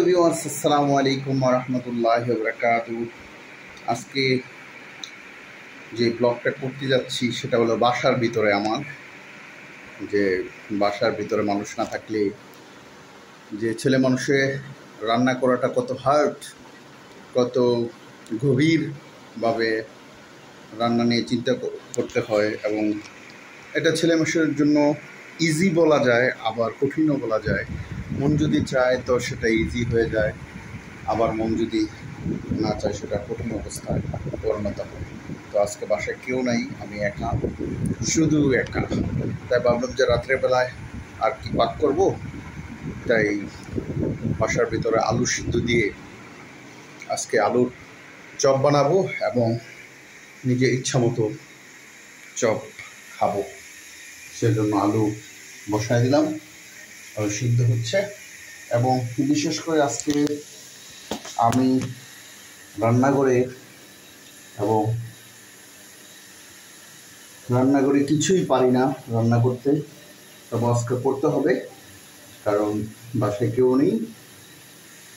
Viewers, আসসালামু আলাইকুম ওয়া রাহমাতুল্লাহি ওয়া বারাকাতুহু। আজকে যে ব্লগটা করতে যাচ্ছি সেটা হলো বাসার ভিতরে। আমার যে বাসার ভিতরে মানুষ না থাকলে যে ছেলে মানুষের রান্না করাটা কত হার্ড, কত গভীরভাবে রান্না নিয়ে চিন্তা করতে হয়, এবং এটা ছেলে মানুষের জন্য ইজি বলা যায়, আবার কঠিনও বলা যায়। মন যদি চায় তো সেটা ইজি হয়ে যায়, আবার মন যদি না চায় সেটা কঠিন অবস্থায় পরিণত হয়। তো আজকে বাসায় কেউ নাই, আমি একা, শুধু একা। তাই ভাবলাম যে রাত্রের বেলায় আর কি পাক করব, তাই বাসার ভিতরে আলু সিদ্ধ দিয়ে আজকে আলুর চপ বানাবো এবং নিজে ইচ্ছা মতো চপ খাবো। সেজন্য আলু বসায় দিলাম, আলু সিদ্ধ হচ্ছে। এবং বিশেষ করে আজকে আমি রান্নাঘরে কিছুই পারি না রান্না করতে, তবে আজকে করতে হবে কারণ বাসায় কেউ নেই।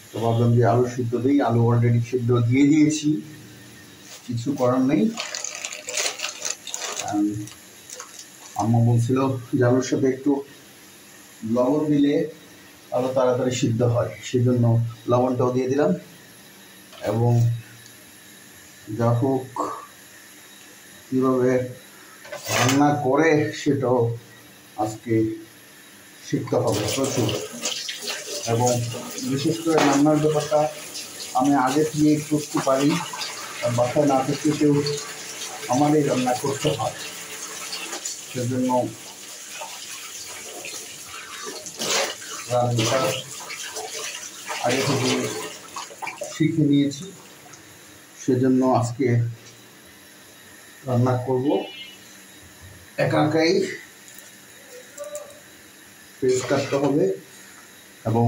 তো ভাবলাম যে আলু সিদ্ধ দিই, আলু অলরেডি সিদ্ধ দিয়ে দিয়েছি, কিছু করার নেই। আম্মা বলছিল যে আলুর সাথে একটু লবণ দিলে আলু তাড়াতাড়ি সিদ্ধ হয়, সেজন্য লবণটাও দিয়ে দিলাম। এবং যা হোক, কীভাবে রান্না করে সেটাও আজকে শিখতে হবে প্রচুর। এবং বিশেষ করে রান্নার ব্যাপারটা আমি আগে থেকে করতে পারি, আর বাসায় না থাকতে কেউ আমারই রান্না করতে হয়, সেজন্য রান্নাটা আগে থেকে শিখে নিয়েছি। সেজন্য আজকে রান্না করব একা একাই, পেস্ট কাটতে হবে। এবং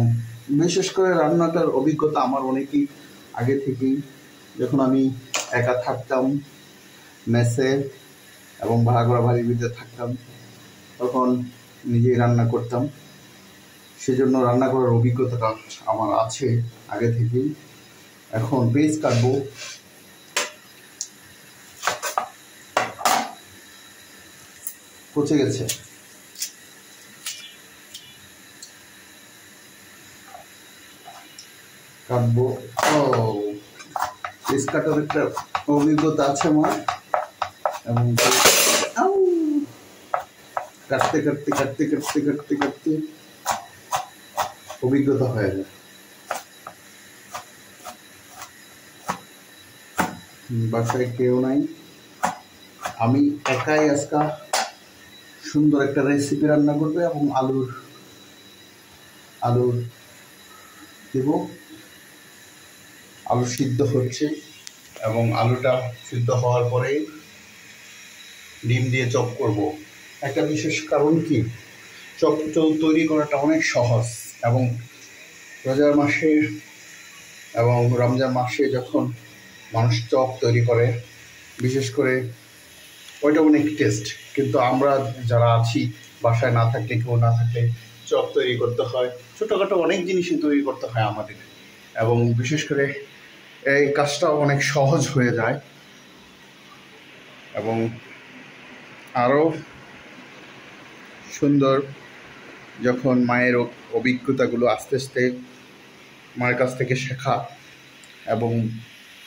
বিশেষ করে রান্নাটার অভিজ্ঞতা আমার অনেকই আগে থেকেই। যখন আমি একা থাকতাম মেসে এবং ভাড়া করা বাড়ির ভিতরে থাকতাম, তখন নিজেই রান্না করতাম, সেজন্য রান্না করার অভিজ্ঞতাটা আমার আছে আগে থেকেই। এখন পেঁয়াজ কাটবো, পচে গেছে। কাটবো, পেঁয়াজ কাটার একটা অভিজ্ঞতা আছে আমার। এবং কাটতে কাটতে কাটতে কাটতে কাটতে কাটতে অভিজ্ঞতা হয়ে যায়। বাসায় কেউ নাই, আমি একাই আজকে সুন্দর একটা রেসিপি রান্না করবে। এবং আলুর দেব, আলু সিদ্ধ হচ্ছে এবং আলুটা সিদ্ধ হওয়ার পরে ডিম দিয়ে চপ করব। একটা বিশেষ কারণ কি, চপ তৈরি করাটা অনেক সহজ। এবং রোজার মাসে এবং রমজান মাসে যখন মানুষ চপ তৈরি করে, বিশেষ করে ওইটা অনেক টেস্ট। কিন্তু আমরা যারা আছি, বাসায় না থাকলে, কেউ না থাকলে চপ তৈরি করতে হয়, ছোটোখাটো অনেক জিনিসই তৈরি করতে হয় আমাদের। এবং বিশেষ করে এই কাজটাও অনেক সহজ হয়ে যায়। এবং আরও সুন্দর যখন মায়ের অভিজ্ঞতাগুলো আস্তে আস্তে মায়ের কাছ থেকে শেখা, এবং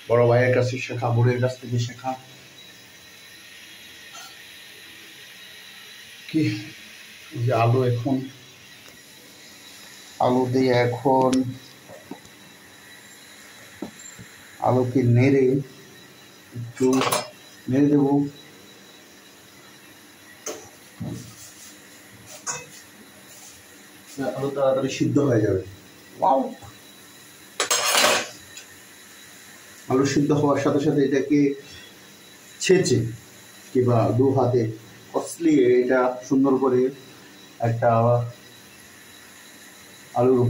বড় ভাইয়ের কাছে শেখা, বোনের কাছ থেকে শেখা। কি যে আলু দিয়ে এখন আলুকে একটু নেড়ে দেব। আলু তাড়াতাড়ি সিদ্ধ হয়ে যাবে। আলু সিদ্ধ হওয়ার সাথে সাথে এটাকে ছেঁচে কিংবা দু হাতে কষলিয়ে এটা সুন্দর করে একটা আলুর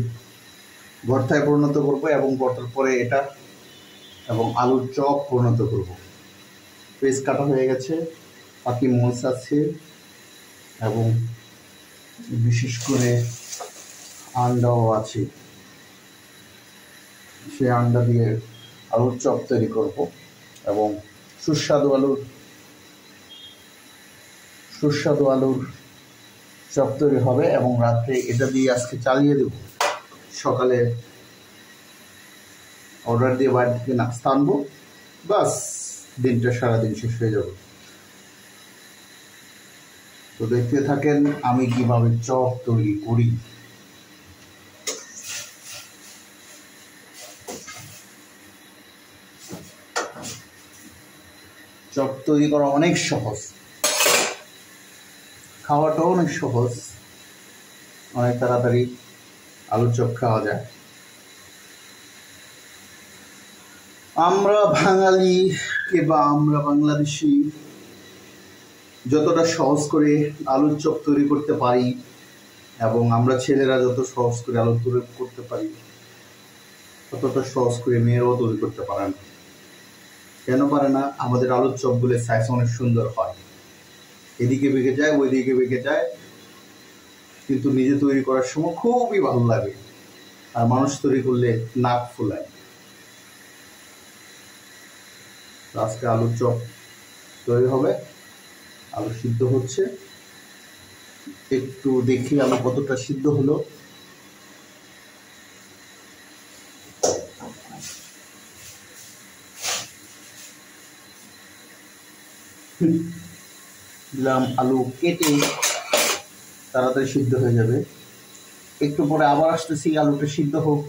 ভর্তায় পরিণত করবো, এবং ভর্তার পরে এটা এবং আলুর চপ পরিণত করবো। পেঁয়াজ কাটা হয়ে গেছে, বাকি মরিচ আছে, এবং বিশেষ করে আন্ডাও আছে। সে আন্ডা দিয়ে আলুর চপ তৈরি করব এবং সুস্বাদু আলুর চপ তৈরি হবে এবং রাত্রে এটা দিয়ে আজকে চালিয়ে দেব। সকালে অর্ডার দিয়ে বাড়ি থেকে নাস্তা আনবো, বাস দিনটা সারাদিন শেষ হয়ে যাবে। তো দেখতে থাকেন আমি কিভাবে চপ তৈরি করি। চপ তৈরি করা অনেক সহজ, খাওয়াটাও অনেক সহজ, অনেক তাড়াতাড়ি আলুর চপ খাওয়া যায়। আমরা বাঙালি কিংবা আমরা বাংলাদেশি যতটা সহজ করে আলুর চপ তৈরি করতে পারি এবং আমরা ছেলেরা যত সহজ করে আলু তৈরি করতে পারি ততটা সহজ করে মেয়েরাও তৈরি করতে পারে না। কেন পারে না? আমাদের আলুর চপগুলোর সাইজ অনেক সুন্দর হয়, এদিকে বেঁকে যায় ওইদিকে বেঁকে যায়, কিন্তু নিজে তৈরি করার সময় খুবই ভালো লাগে, আর মানুষ তৈরি করলে নাক ফুলায়। আজকে আলুর চপ তৈরি হবে, আলু সিদ্ধ হচ্ছে, একটু দেখি আলু কতটা সিদ্ধ হলো। দিলাম আলু কেটে, তাড়াতাড়ি সিদ্ধ হয়ে যাবে। একটু পরে আবার আসতেছি, আলুটা সিদ্ধ হোক।